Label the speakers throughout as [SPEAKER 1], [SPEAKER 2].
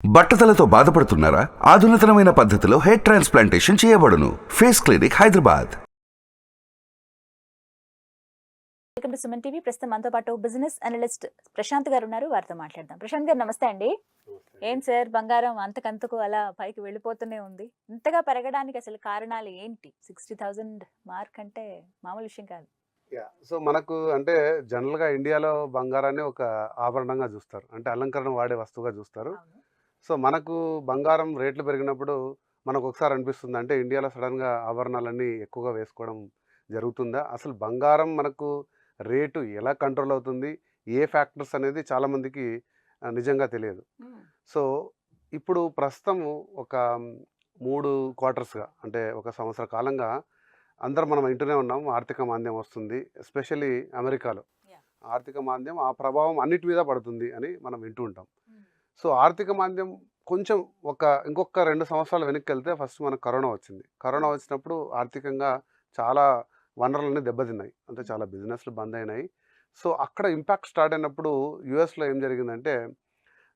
[SPEAKER 1] బట్టతలతో బాధపడుతున్నారా? ఆధునితనమైన పద్ధతిలో hair transplantation చేయబడును. Face clinic, Hyderabad.
[SPEAKER 2] Welcome to Suman TV. ప్రస్తుతం మనతో పాటు బిజినెస్ అనలిస్ట్ ప్రశాంత్ గారు ఉన్నారు. వారితో మాట్లాడదాం. ప్రశాంత్ గారు నమస్తే అండి. ఏం సార్, బంగారం అంతకంతకు అలా పైకి వెళ్ళిపోతూనే ఉంది. ఇంతగా పెరగడానికి అసలు కారణాలు ఏంటి? 60,000 మార్క్ అంటే మామూలు విషయం కాదు.
[SPEAKER 3] సో మనకు అంటే జనరల్గా ఇండియాలో బంగారాన్ని ఒక ఆభరణంగా చూస్తారు, అంటే అలంకరణ వాడే వస్తువుగా చూస్తారు. సో మనకు బంగారం రేట్లు పెరిగినప్పుడు మనకు ఒకసారి అనిపిస్తుంది, అంటే ఇండియాలో సడన్గా ఆభరణాలన్నీ ఎక్కువగా వేసుకోవడం జరుగుతుందా, అసలు బంగారం మనకు రేటు ఎలా కంట్రోల్ అవుతుంది, ఏ ఫ్యాక్టర్స్ అనేది చాలామందికి నిజంగా తెలియదు. సో ఇప్పుడు ప్రస్తుతము ఒక 3 క్వార్టర్స్గా, అంటే ఒక సంవత్సర కాలంగా అందరం మనం వింటూనే ఉన్నాం, ఆర్థిక మాంద్యం వస్తుంది. ఎస్పెషల్లీ అమెరికాలో ఆర్థిక మాంద్యం, ఆ ప్రభావం అన్నిటి మీద పడుతుంది అని మనం వింటూ ఉంటాం. సో ఆర్థిక మాంద్యం కొంచెం ఇంకొక 2 సంవత్సరాలు వెనక్కి వెళ్తే ఫస్ట్ మనకు కరోనా వచ్చింది. కరోనా వచ్చినప్పుడు ఆర్థికంగా చాలా వనరులన్నీ దెబ్బతిన్నాయి, అంటే చాలా బిజినెస్లు బంద్ అయినాయి. సో అక్కడ ఇంపాక్ట్ స్టార్ట్ అయినప్పుడు యూఎస్లో ఏం జరిగిందంటే,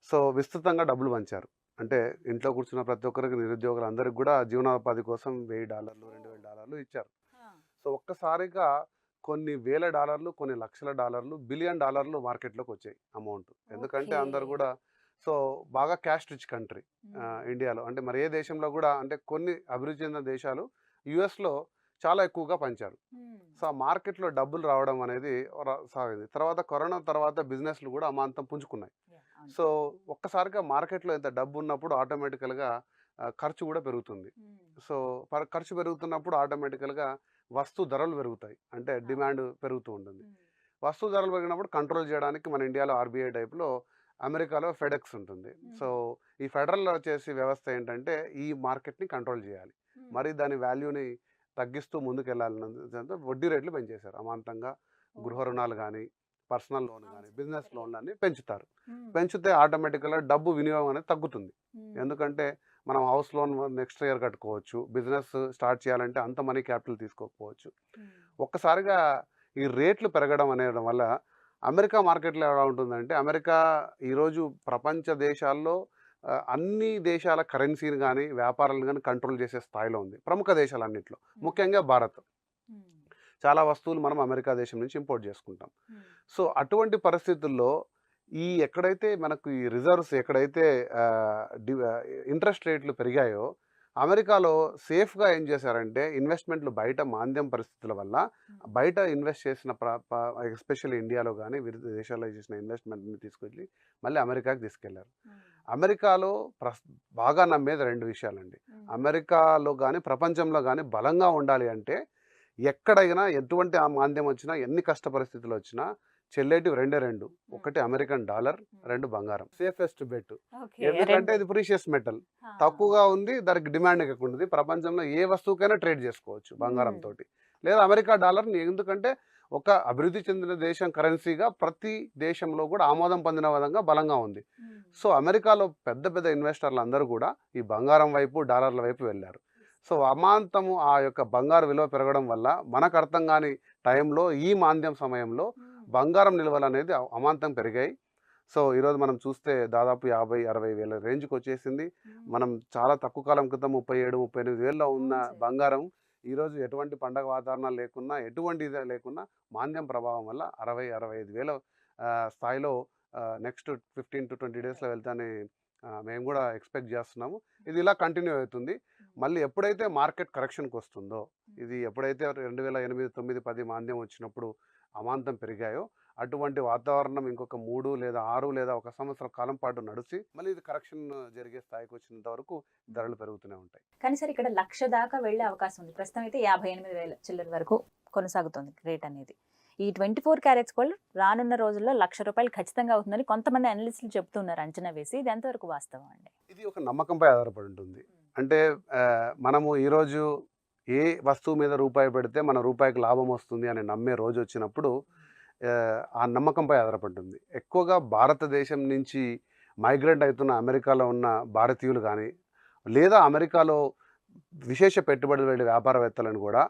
[SPEAKER 3] సో విస్తృతంగా డబ్బులు పంచారు. అంటే ఇంట్లో కూర్చున్న ప్రతి ఒక్కరికి, నిరుద్యోగులు అందరికి కూడా జీవనోపాధి కోసం $1,000, $2,000 ఇచ్చారు. సో ఒక్కసారిగా కొన్ని వేల డాలర్లు, కొన్ని లక్షల డాలర్లు, బిలియన్ డాలర్లు మార్కెట్లోకి వచ్చాయి అమౌంట్. ఎందుకంటే అందరు కూడా, సో బాగా క్యాష్ రిచ్ కంట్రీ ఇండియాలో, అంటే మరి ఏ దేశంలో కూడా, అంటే కొన్ని అభివృద్ధి చెందిన దేశాలు యుఎస్లో చాలా ఎక్కువగా పంచారు. సో ఆ మార్కెట్లో డబ్బులు రావడం అనేది సాగింది. తర్వాత కరోనా తర్వాత బిజినెస్లు కూడా అమాంతం పుంజుకున్నాయి. సో ఒక్కసారిగా మార్కెట్లో ఇంత డబ్బు ఉన్నప్పుడు ఆటోమేటికల్గా ఖర్చు కూడా పెరుగుతుంది. సో ఖర్చు పెరుగుతున్నప్పుడు ఆటోమేటికల్గా వస్తు ధరలు పెరుగుతాయి, అంటే డిమాండ్ పెరుగుతూ ఉంటుంది. వస్తు ధరలు పెరిగినప్పుడు కంట్రోల్ చేయడానికి మన ఇండియాలో ఆర్బీఐ టైప్లో, అమెరికాలో ఫెడెక్స్ ఉంటుంది. సో ఈ ఫెడరల్ వచ్చేసి వ్యవస్థ ఏంటంటే ఈ మార్కెట్ని కంట్రోల్ చేయాలి, మరి దాని వాల్యూని తగ్గిస్తూ ముందుకు వెళ్ళాలన్నంత వడ్డీ రేట్లు పెంచేశారు అమాంతంగా. గృహ రుణాలు కానీ, పర్సనల్ లోన్ కానీ, బిజినెస్ లోన్లు అన్నీ పెంచుతారు. పెంచితే ఆటోమేటిక్గా డబ్బు వినియోగం అనేది తగ్గుతుంది. ఎందుకంటే మనం హౌస్ లోన్ నెక్స్ట్ ఇయర్ కట్టుకోవచ్చు, బిజినెస్ స్టార్ట్ చేయాలంటే అంత మనీ క్యాపిటల్ తీసుకోకపోవచ్చు. ఒక్కసారిగా ఈ రేట్లు పెరగడం అనేది వల్ల అమెరికా మార్కెట్లో ఎలా ఉంటుందంటే, అమెరికా ఈరోజు ప్రపంచ దేశాల్లో అన్ని దేశాల కరెన్సీని కానీ, వ్యాపారాలను కానీ కంట్రోల్ చేసే స్థాయిలో ఉంది, ప్రముఖ దేశాలన్నింటిలో, ముఖ్యంగా భారత్. చాలా వస్తువులు మనం అమెరికా దేశం నుంచి ఇంపోర్ట్ చేసుకుంటాం. సో అటువంటి పరిస్థితుల్లో ఎక్కడైతే మనకు ఈ రిజర్వ్స్, ఎక్కడైతే ఇంట్రెస్ట్ రేట్లు పెరిగాయో, అమెరికాలో సేఫ్గా ఏం చేశారంటే, ఇన్వెస్ట్మెంట్లు బయట మాంద్యం పరిస్థితుల వల్ల బయట ఇన్వెస్ట్ చేసిన ఎస్పెషల్లీ ఇండియాలో కానీ వివిధ దేశాల్లో చేసిన ఇన్వెస్ట్మెంట్ని తీసుకెళ్ళి మళ్ళీ అమెరికాకి తీసుకెళ్లారు. అమెరికాలో బాగా నమ్మేది 2 విషయాలండి. అమెరికాలో కానీ ప్రపంచంలో కానీ బలంగా ఉండాలి అంటే, ఎక్కడైనా ఎటువంటి మాంద్యం వచ్చినా, ఎన్ని కష్ట పరిస్థితులు వచ్చినా చెల్లేటివి 2. ఒకటి అమెరికన్ డాలర్, 2 బంగారం. Safest bet. ఎందుకంటే ఇది ప్రీషియస్ మెటల్, తక్కువగా ఉంది, దానికి డిమాండ్ ఎక్కువ ఉంటుంది. ప్రపంచంలో ఏ వస్తువుకైనా ట్రేడ్ చేసుకోవచ్చు బంగారం తోటి, లేదా అమెరికా డాలర్ని. ఎందుకంటే ఒక అభివృద్ధి చెందిన దేశం కరెన్సీగా ప్రతి దేశంలో కూడా ఆమోదం పొందిన విధంగా బలంగా ఉంది. సో అమెరికాలో పెద్ద పెద్ద ఇన్వెస్టర్లు అందరూ కూడా ఈ బంగారం వైపు, డాలర్ల వైపు వెళ్ళారు. సో అమాంతము ఆ యొక్క బంగారు విలువ పెరగడం వల్ల మనకు అర్థం కాని టైంలో, ఈ మాంద్యం సమయంలో బంగారం నిల్వలు అనేది అమాంతం పెరిగాయి. సో ఈరోజు మనం చూస్తే దాదాపు 50-60 వేల రేంజ్కి వచ్చేసింది. మనం చాలా తక్కువ కాలం క్రితం 37-38 వేలలో ఉన్న బంగారం ఈరోజు ఎటువంటి పండగ వాతావరణాలు లేకున్నా, ఎటువంటి ఇది లేకున్నా, మాంద్యం ప్రభావం వల్ల 60-65 వేల స్థాయిలో నెక్స్ట్ 15-20 డేస్లో వెళ్తానే మేము కూడా ఎక్స్పెక్ట్ చేస్తున్నాము. ఇది ఇలా కంటిన్యూ అవుతుంది. మళ్ళీ ఎప్పుడైతే మార్కెట్ కరెక్షన్కి వస్తుందో, ఇది ఎప్పుడైతే 2008, 9, 10 మాంద్యం వచ్చినప్పుడు అమాంతం పెరిగాయో, అటువంటి వాతావరణం ఇంకొక 3 లేదా 6 లేదా 1 సంవత్సరం కాలం పాటు నడిచి మళ్ళీ ఇది కరెక్షన్ జరిగే స్థాయికి వచ్చినంత వరకు ధరలు పెరుగుతూనే ఉంటాయి.
[SPEAKER 2] కానీ సార్, ఇక్కడ 1,00,000 దాకా వెళ్ళే అవకాశం ఉంది. ప్రస్తుతం అయితే 58,000 చిల్లర వరకు కొనసాగుతుంది రేట్ అనేది. ఈ 24 క్యారెట్స్ గోల్డ్ రానున్న రోజుల్లో ₹1,00,000 ఖచ్చితంగా అవుతుందని కొంతమంది అనలిస్టులు చెప్తున్నారు, అంచనా వేసి. ఇది ఎంతవరకు వాస్తవం అండి?
[SPEAKER 3] ఇది ఒక నమ్మకంపై ఆధారపడి ఉంటుంది. అంటే మనము ఈరోజు ఏ వస్తువు మీద రూపాయి పెడితే మన రూపాయికి లాభం వస్తుంది అని నమ్మే రోజు వచ్చినప్పుడు ఆ నమ్మకంపై ఆధారపడుతుంది. ఎక్కువగా భారతదేశం నుంచి మైగ్రేట్ అవుతున్న అమెరికాలో ఉన్న భారతీయులు కానీ, లేదా అమెరికాలో విశేష పెట్టుబడులు వెళ్ళే వ్యాపారవేత్తలను కూడా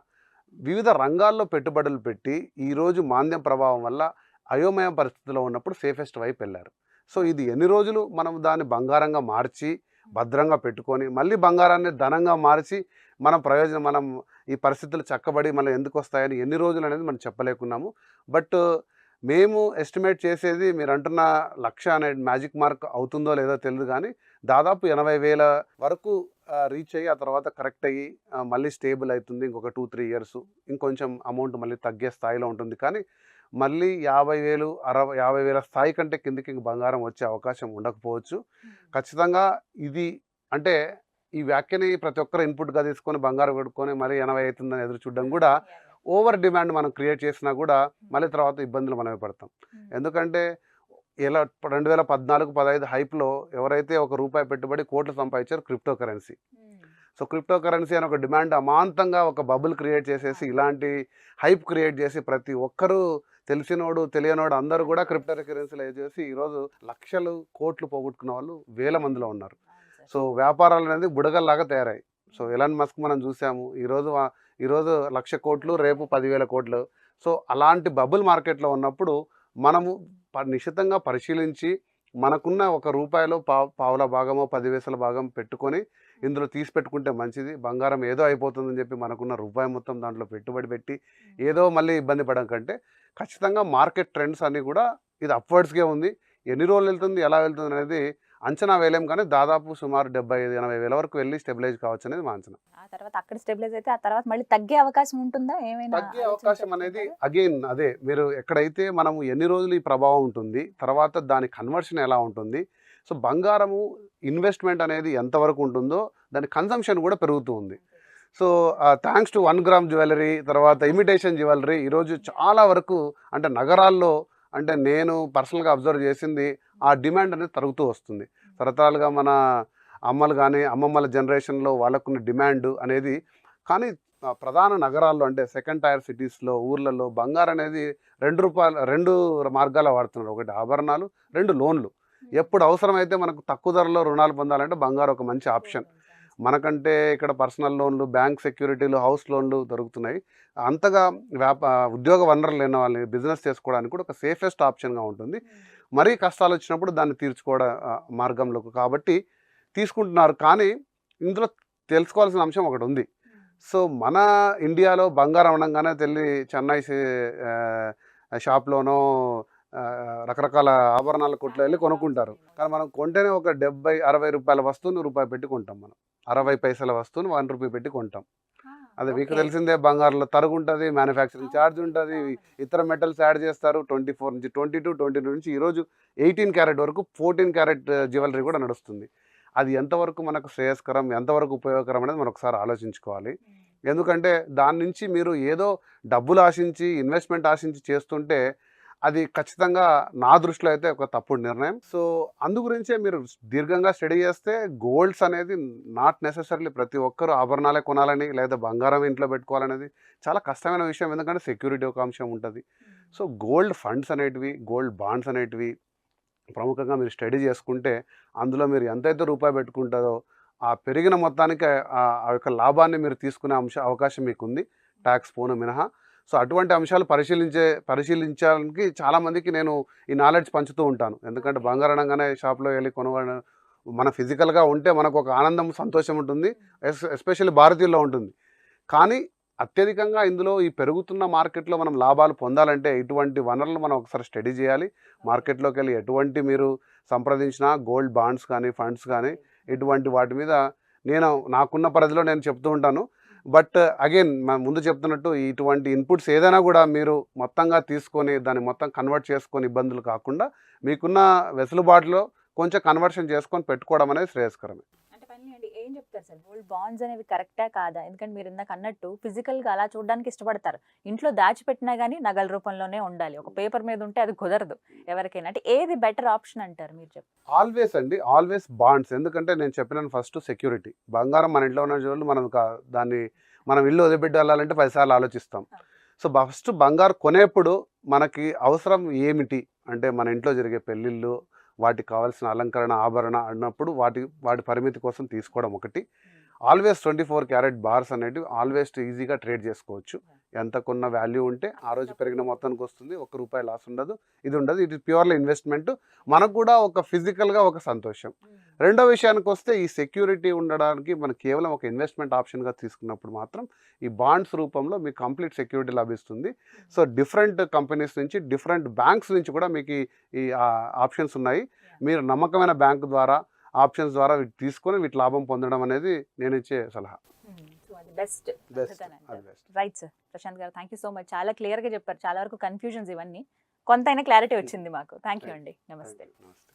[SPEAKER 3] వివిధ రంగాల్లో పెట్టుబడులు పెట్టి ఈరోజు మాంద్యం ప్రభావం వల్ల అయోమయ పరిస్థితిలో ఉన్నప్పుడు సేఫెస్ట్ వైపు వెళ్ళారు. సో ఇది ఎన్ని రోజులు మనం దాన్ని బంగారంగా మార్చి భద్రంగా పెట్టుకొని మళ్ళీ బంగారాన్ని ధనంగా మార్చి మనం ఈ పరిస్థితులు చక్కబడి మళ్ళీ ఎందుకు వస్తాయని ఎన్ని రోజులు అనేది మనం చెప్పలేకున్నాము. బట్ మేము ఎస్టిమేట్ చేసేది మీరు అంటున్న 1,00,000 అనే మ్యాజిక్ మార్క్ అవుతుందో లేదో తెలియదు, కానీ దాదాపు 80,000 వరకు రీచ్ అయ్యి ఆ తర్వాత కరెక్ట్ అయ్యి మళ్ళీ స్టేబుల్ అవుతుంది. ఇంకొక 2-3 ఇయర్స్ ఇంకొంచెం అమౌంట్ మళ్ళీ తగ్గే స్థాయిలో ఉంటుంది. కానీ మళ్ళీ 50,000 50,000 స్థాయి కంటే కిందికి ఇంక బంగారం వచ్చే అవకాశం ఉండకపోవచ్చు. ఖచ్చితంగా ఇది అంటే ఈ వ్యాఖ్యని ప్రతి ఒక్కరు ఇన్పుట్గా తీసుకొని బంగారం పెట్టుకొని మళ్ళీ 80 అవుతుందని ఎదురు చూడడం కూడా ఓవర్ డిమాండ్ మనం క్రియేట్ చేసినా కూడా మళ్ళీ తర్వాత ఇబ్బందులు మనమే పడతాం. ఎందుకంటే ఇలా 2014-15 హైప్లో ఎవరైతే ₹1 పెట్టుబడి కోట్లు సంపాదించారు crypto currency. So crypto currency అని ఒక డిమాండ్ అమాంతంగా ఒక బబుల్ క్రియేట్ చేసేసి ఇలాంటి హైప్ క్రియేట్ చేసి ప్రతి ఒక్కరూ తెలిసినోడు తెలియనోడు అందరూ కూడా క్రిప్టో కరెన్సీలో చేసి ఈరోజు లక్షలు కోట్లు పోగొట్టుకున్న వాళ్ళు వేల మందిలో ఉన్నారు. సో వ్యాపారాలు అనేది బుడగల్లాగా తయారయ్యాయి. సో ఎలాన్ మస్క్ మనం చూసాము, ఈరోజు 1,00,000 కోట్లు, రేపు 10,000 కోట్లు. సో అలాంటి బబుల్ మార్కెట్లో ఉన్నప్పుడు మనము నిశితంగా పరిశీలించి మనకున్న ₹1 పావుల భాగమో 10 పైసల భాగం పెట్టుకొని ఇందులో తీసి పెట్టుకుంటే మంచిది. బంగారం ఏదో అయిపోతుందని చెప్పి మనకున్న రూపాయి మొత్తం దాంట్లో పెట్టుబడి పెట్టి ఏదో మళ్ళీ ఇబ్బంది పడడం కంటే ఖచ్చితంగా మార్కెట్ ట్రెండ్స్ అన్నీ కూడా ఇది అప్వర్డ్స్గా ఉంది. ఎన్ని రోజులు వెళ్తుంది, ఎలా వెళ్తుంది అనేది అంచనా వేయలేం, కానీ దాదాపు సుమారు 75-80 వేల వరకు వెళ్ళి స్టెబిలైజ్ కావచ్చు అనేది మా అంచనా.
[SPEAKER 2] ఆ తర్వాత అక్కడ స్టెబిలైజ్ అయితే ఆ తర్వాత మళ్ళీ తగ్గే అవకాశం ఉంటుందా? ఏమైనా
[SPEAKER 3] తగ్గే అవకాశం అనేది అగైన్ అదే మీరు ఎక్కడైతే మనము ఎన్ని రోజులు ఈ ప్రభావం ఉంటుంది, తర్వాత దాని కన్వర్షన్ ఎలా ఉంటుంది. సో బంగారము ఇన్వెస్ట్మెంట్ అనేది ఎంతవరకు ఉంటుందో దాని కన్సంప్షన్ కూడా పెరుగుతూ ఉంది. So thanks to 1 gram jewellery, తర్వాత ఇమిటేషన్ జ్యువెలరీ ఈరోజు చాలా వరకు అంటే నగరాల్లో అంటే నేను పర్సనల్గా అబ్జర్వ్ చేసింది ఆ డిమాండ్ అనేది తరుగుతూ వస్తుంది. తరతరాలుగా మన అమ్మలు కానీ అమ్మమ్మల జనరేషన్లో వాళ్ళకున్న డిమాండ్ అనేది, కానీ ప్రధాన నగరాల్లో అంటే సెకండ్ టైర్ సిటీస్లో ఊర్లలో బంగారం అనేది రెండు మార్గాల వాడుతున్నారు. ఒకటి ఆభరణాలు, 2 లోన్లు. ఎప్పుడు అవసరమైతే మనకు తక్కువ ధరలో రుణాలు పొందాలంటే బంగారం ఒక మంచి ఆప్షన్. మనకంటే ఇక్కడ పర్సనల్ లోన్లు, బ్యాంక్ సెక్యూరిటీలు, హౌస్ లోన్లు దొరుకుతున్నాయి. అంతగా ఉద్యోగ వనరులు లేని వాళ్ళని బిజినెస్ చేసుకోవడానికి కూడా ఒక సేఫెస్ట్ ఆప్షన్గా ఉంటుంది. మరీ కష్టాలు వచ్చినప్పుడు దాన్ని తీర్చుకోవడం మార్గంలో కాబట్టి తీసుకుంటున్నారు. కానీ ఇందులో తెలుసుకోవాల్సిన అంశం ఒకటి ఉంది. సో మన ఇండియాలో బంగారం అనగానే చెన్నై షాప్లోనో రకరకాల ఆభరణాల కొట్లో వెళ్ళి కొనుక్కుంటారు. కానీ మనం కొంటేనే ఒక 70-60 రూపాయల వస్తువుని ₹1 పెట్టి కొంటాం. మనం 60 పైసల వస్తువుని ₹1 పెట్టి కొంటాం. అది మీకు తెలిసిందే, బంగారంలో తరుగు ఉంటుంది, మ్యానుఫ్యాక్చరింగ్ ఛార్జ్ ఉంటుంది, ఇతర మెటల్స్ యాడ్ చేస్తారు. 24 నుంచి 22 నుంచి ఈరోజు 18 క్యారెట్ వరకు 14 క్యారెట్ జ్యువెలరీ కూడా నడుస్తుంది. అది ఎంతవరకు మనకు శ్రేయస్కరం, ఎంతవరకు ఉపయోగకరం అనేది మనం ఒకసారి ఆలోచించుకోవాలి. ఎందుకంటే దాని నుంచి మీరు ఏదో డబ్బులు ఆశించి ఇన్వెస్ట్మెంట్ ఆశించి చేస్తుంటే అది ఖచ్చితంగా నా దృష్టిలో అయితే ఒక తప్పుడు నిర్ణయం. సో అందు గురించే మీరు దీర్ఘంగా స్టడీ చేస్తే గోల్డ్స్ అనేది నాట్ నెసెసరీలీ ప్రతి ఒక్కరూ ఆభరణాలే కొనాలని లేదా బంగారం ఇంట్లో పెట్టుకోవాలనేది చాలా కష్టమైన విషయం. ఎందుకంటే సెక్యూరిటీ ఒక అంశం ఉంటుంది. సో గోల్డ్ ఫండ్స్ అనేటివి, గోల్డ్ బాండ్స్ అనేటివి ప్రముఖంగా మీరు స్టడీ చేసుకుంటే అందులో మీరు ఎంతైతే రూపాయి పెట్టుకుంటారో ఆ పెరిగిన మొత్తానికి ఆ యొక్క లాభాన్ని మీరు తీసుకునే అవకాశం మీకు ఉంది, ట్యాక్స్ పోను మినహా. సో అటువంటి అంశాలు పరిశీలించడానికి చాలామందికి నేను ఈ నాలెడ్జ్ పంచుతూ ఉంటాను. ఎందుకంటే బంగారం అనగానే షాప్లో వెళ్ళి కొనుగోలు మన ఫిజికల్గా ఉంటే మనకు ఒక ఆనందం, సంతోషం ఉంటుంది, ఎస్పెషల్లీ భారతీయుల్లో ఉంటుంది. కానీ అత్యధికంగా ఇందులో ఈ పెరుగుతున్న మార్కెట్లో మనం లాభాలు పొందాలంటే ఇటువంటి వనరులు మనం ఒకసారి స్టడీ చేయాలి. మార్కెట్లోకి వెళ్ళి ఎటువంటి మీరు సంప్రదించినా గోల్డ్ బాండ్స్ కానీ ఫండ్స్ కానీ ఇటువంటి వాటి మీద నాకున్న పరిధిలో నేను చెప్తూ ఉంటాను. బట్ అగైన్ ముందు చెప్తున్నట్టు ఇటువంటి ఇన్పుట్స్ ఏదైనా కూడా మీరు మొత్తంగా తీసుకొని దాన్ని మొత్తం కన్వర్ట్ చేసుకొని ఇబ్బందులు కాకుండా మీకున్న వెసులుబాటులో కొంచెం కన్వర్షన్ చేసుకొని పెట్టుకోవడం అనేది శ్రేయస్కరమే.
[SPEAKER 2] అంటే పని ఏం చెప్తారు సార్, గోల్డ్ బాండ్స్ అనేవి కరెక్టా కాదా? ఎందుకంటే మీరు ఇందాక అన్నట్టు ఫిజికల్గా అలా చూడడానికి ఇష్టపడతారు. ఇంట్లో దాచిపెట్టినా కానీ నగల రూపంలోనే ఉండాలి, ఒక పేపర్ మీద ఉంటే అది కుదరదు ఎవరికైనా. అంటే ఏది బెటర్ ఆప్షన్ అంటారు మీరు చెప్పండి?
[SPEAKER 3] Always bonds. ఎందుకంటే నేను చెప్పినాను ఫస్ట్ సెక్యూరిటీ. బంగారం మన ఇంట్లో ఉన్న రోజులు మనం ఇల్లు వదిలిపెట్టి వెళ్ళాలంటే 10 సార్లు ఆలోచిస్తాం. సో ఫస్ట్ బంగారు కొనేప్పుడు మనకి అవసరం ఏమిటి అంటే మన ఇంట్లో జరిగే పెళ్ళిళ్ళు, వాటికి కావాల్సిన అలంకరణ, ఆభరణ అన్నప్పుడు వాటి పరిమితి కోసం తీసుకోవడం ఒకటి. ఆల్వేస్ 24 క్యారెట్ బార్స్ అనేటివి ఆల్వేస్ ఈజీగా ట్రేడ్ చేసుకోవచ్చు. ఎంత కొన్న వాల్యూ ఉంటే ఆ రోజు పెరిగిన మొత్తానికి వస్తుంది. ₹1 లాస్ ఉండదు. ఇది ఉండదు. It is purely investment. మనకు కూడా ఒక ఫిజికల్గా ఒక సంతోషం. రెండో విషయానికి వస్తే ఈ సెక్యూరిటీ ఉండడానికి మనం కేవలం ఒక ఇన్వెస్ట్మెంట్ ఆప్షన్గా తీసుకున్నప్పుడు మాత్రం ఈ బాండ్స్ రూపంలో మీకు కంప్లీట్ సెక్యూరిటీ లభిస్తుంది. సో డిఫరెంట్ కంపెనీస్ నుంచి డిఫరెంట్ బ్యాంక్స్ నుంచి కూడా మీకు ఈ ఆప్షన్స్ ఉన్నాయి. మీరు నమ్మకమైన బ్యాంకు ద్వారా ఆప్షన్స్ ద్వారా వీటి తీసుకొని వీటి లాభం పొందడం అనేది నేను ఇచ్చే సలహా.
[SPEAKER 2] Best right sir. ప్రశాంత్ గారు థ్యాంక్ యూ సో మచ్. చాలా క్లియర్గా చెప్పారు. చాలా వరకు కన్ఫ్యూజన్స్ ఇవన్నీ కొంత అయినా క్లారిటీ వచ్చింది మాకు. థ్యాంక్ యూ అండి. నమస్తే.
[SPEAKER 3] నమస్తే.